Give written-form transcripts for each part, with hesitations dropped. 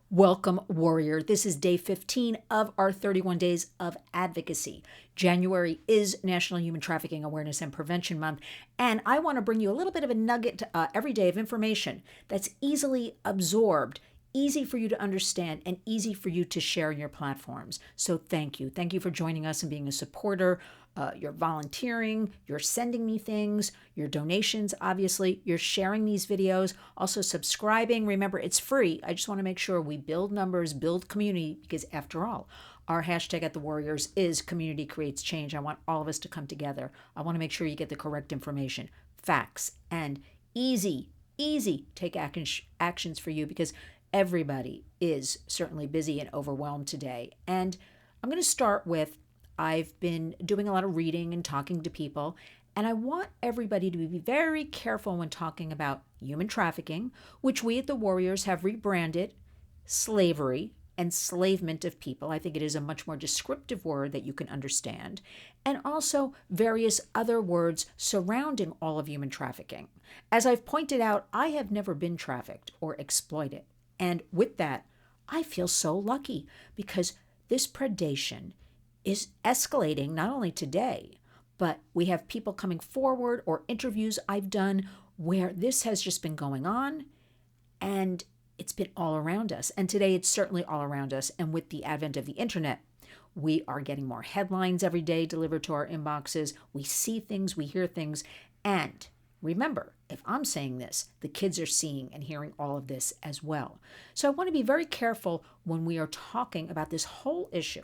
Welcome, warrior. This is day 15 of our 31 days of advocacy. January is National Human Trafficking Awareness and Prevention Month, and I want to bring you a little bit of a nugget every day of information that's easily absorbed, easy for you to understand, and easy for you to share in your platforms. So thank you. Thank you for joining us and being a supporter. You're volunteering, you're sending me things, your donations, obviously, you're sharing these videos, also subscribing. Remember, it's free. I just want to make sure we build numbers, build community, because after all, our hashtag at the Warriors is community creates change. I want all of us to come together. I want to make sure you get the correct information, facts, and easy take actions for you, because everybody is certainly busy and overwhelmed today. And I'm going to start with, I've been doing a lot of reading and talking to people, and I want everybody to be very careful when talking about human trafficking, which we at the Warriors have rebranded slavery, enslavement of people. I think it is a much more descriptive word that you can understand, and also various other words surrounding all of human trafficking. As I've pointed out, I have never been trafficked or exploited, and with that, I feel so lucky because this predation is escalating not only today, but we have people coming forward or interviews I've done where this has just been going on and it's been all around us. And today it's certainly all around us. And with the advent of the internet, we are getting more headlines every day delivered to our inboxes. We see things, we hear things. And remember, if I'm saying this, the kids are seeing and hearing all of this as well. So I want to be very careful when we are talking about this whole issue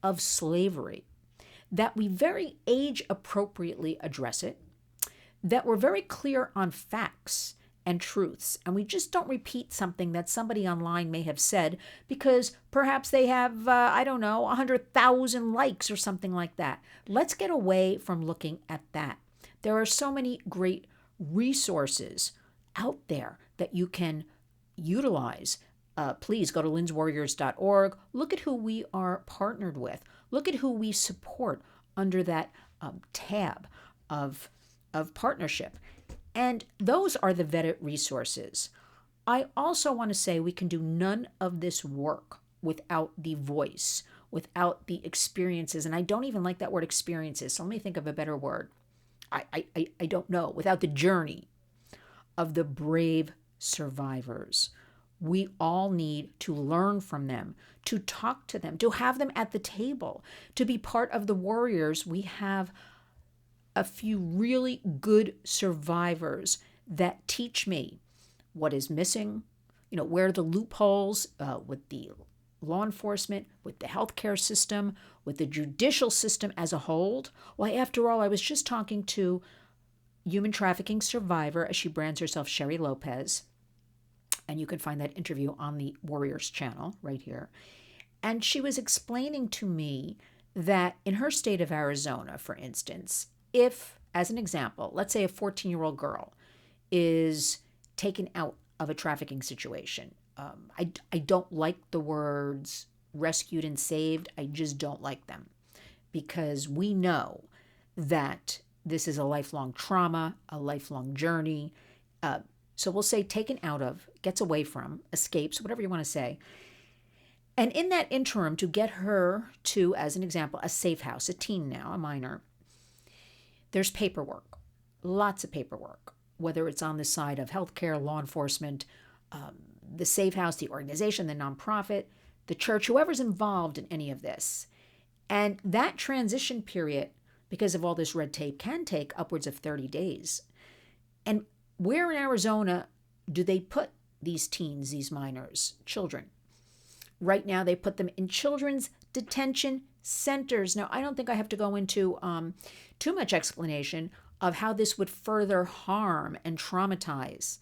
of slavery, that we very age appropriately address it, that we're very clear on facts and truths, and we just don't repeat something that somebody online may have said because perhaps they have, 100,000 likes or something like that. Let's get away from looking at that. There are so many great resources out there that you can utilize. Please go to lynswarriors.org. Look at who we are partnered with. Look at who we support under that tab of partnership. And those are the vetted resources. I also want to say we can do none of this work without the voice, without the experiences. And I don't even like that word experiences. So let me think of a better word. I don't know. Without the journey of the brave survivors. We all need to learn from them, to talk to them, to have them at the table, to be part of the Warriors. We have a few really good survivors that teach me what is missing, where are the loopholes with the law enforcement, with the healthcare system, with the judicial system as a whole. Why, after all, I was just talking to human trafficking survivor, as she brands herself, Sherry Lopez. And you can find that interview on the Warriors channel right here. And she was explaining to me that in her state of Arizona, for instance, if, as an example, let's say a 14-year-old girl is taken out of a trafficking situation. I don't like the words rescued and saved. I just don't like them because we know that this is a lifelong trauma, a lifelong journey. So we'll say taken out of, gets away from, escapes, whatever you want to say. And in that interim, to get her to, as an example, a safe house, a teen now, a minor, there's paperwork, lots of paperwork, whether it's on the side of healthcare, law enforcement, the safe house, the organization, the nonprofit, the church, whoever's involved in any of this. And that transition period, because of all this red tape, can take upwards of 30 days. And where in Arizona do they put these teens, these minors, children? Right now, they put them in children's detention centers. Now, I don't think I have to go into too much explanation of how this would further harm and traumatize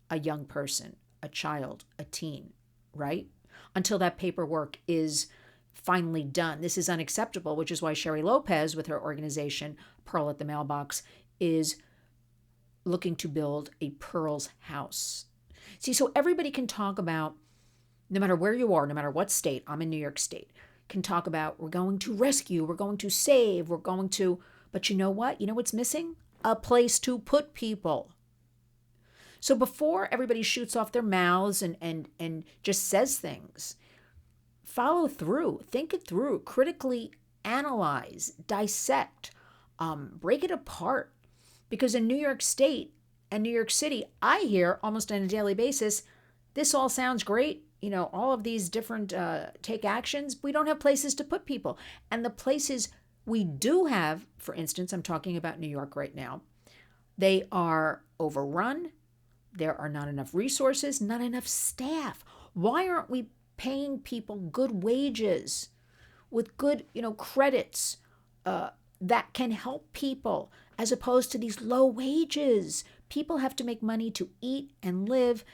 a young person, a child, a teen, right? Until that paperwork is finally done. This is unacceptable, which is why Sherry Lopez, with her organization, Pearl at the Mailbox, is looking to build a Pearl's house. See, so everybody can talk about, no matter where you are, no matter what state, I'm in New York State, can talk about we're going to rescue, we're going to save, we're going to, but you know what? You know what's missing? A place to put people. So before everybody shoots off their mouths and just says things, follow through, think it through, critically analyze, dissect, break it apart. Because in New York State and New York City, I hear almost on a daily basis, this all sounds great. All of these different take actions, we don't have places to put people. And the places we do have, for instance, I'm talking about New York right now, they are overrun. There are not enough resources, not enough staff. Why aren't we paying people good wages with good, credits that can help people as opposed to these low wages? People have to make money to eat and live,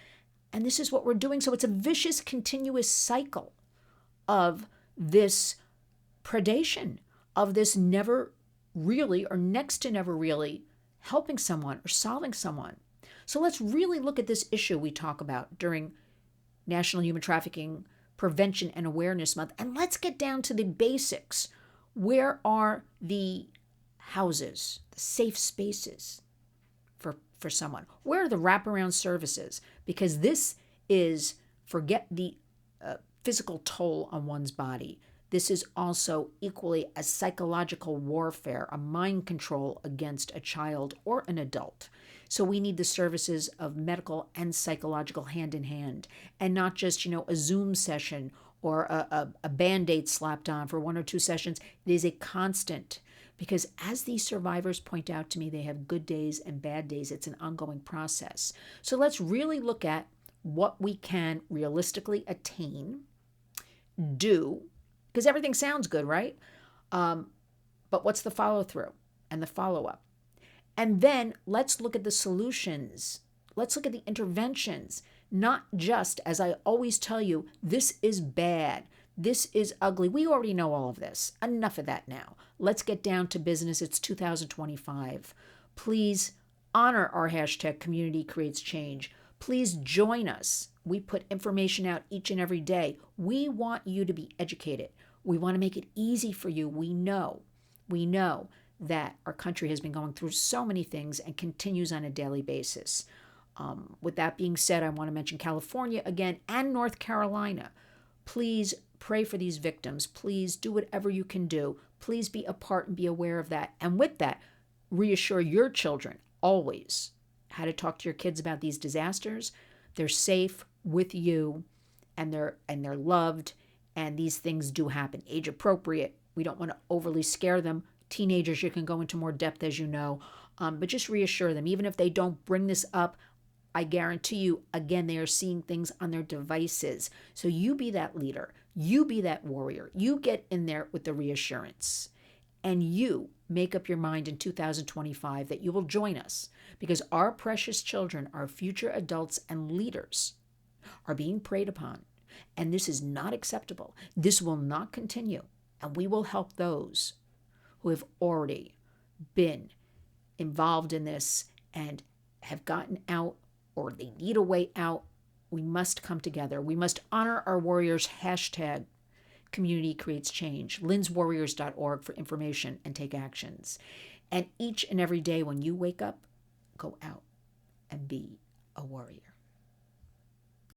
and this is what we're doing. So it's a vicious, continuous cycle of this predation, of this never really or next to never really helping someone or solving someone. So let's really look at this issue we talk about during National Human Trafficking Prevention and Awareness Month, and let's get down to the basics. Where are the houses, the safe spaces for someone? Where are the wraparound services? Because this is, forget the physical toll on one's body. This is also equally a psychological warfare, a mind control against a child or an adult. So we need the services of medical and psychological hand in hand, and not just, a Zoom session or a Band-Aid slapped on for 1 or 2 sessions. It is a constant, because as these survivors point out to me, they have good days and bad days. It's an ongoing process. So let's really look at what we can realistically attain, do, because everything sounds good, right? But what's the follow-through and the follow-up? And then let's look at the solutions. Let's look at the interventions, not just, as I always tell you, this is bad, this is ugly. We already know all of this. Enough of that now. Let's get down to business. It's 2025. Please honor our hashtag Community Creates Change. Please join us. We put information out each and every day. We want you to be educated. We want to make it easy for you. We know that our country has been going through so many things and continues on a daily basis. With that being said, I want to mention California again and North Carolina. Please pray for these victims. Please do whatever you can do. Please be a part and be aware of that. And with that, reassure your children always how to talk to your kids about these disasters. They're safe with you, and they're loved, and these things do happen. Age appropriate. We don't want to overly scare them. Teenagers, you can go into more depth, as you know, but just reassure them. Even if they don't bring this up, I guarantee you, again, they are seeing things on their devices. So you be that leader. You be that warrior. You get in there with the reassurance. And you make up your mind in 2025 that you will join us, because our precious children, our future adults and leaders, are being preyed upon. And this is not acceptable. This will not continue. And we will help those who have already been involved in this and have gotten out, or they need a way out. We must come together. We must honor our warriors. Hashtag Community Creates Change. LynnsWarriors.org for information and take actions. And each and every day when you wake up, go out and be a warrior.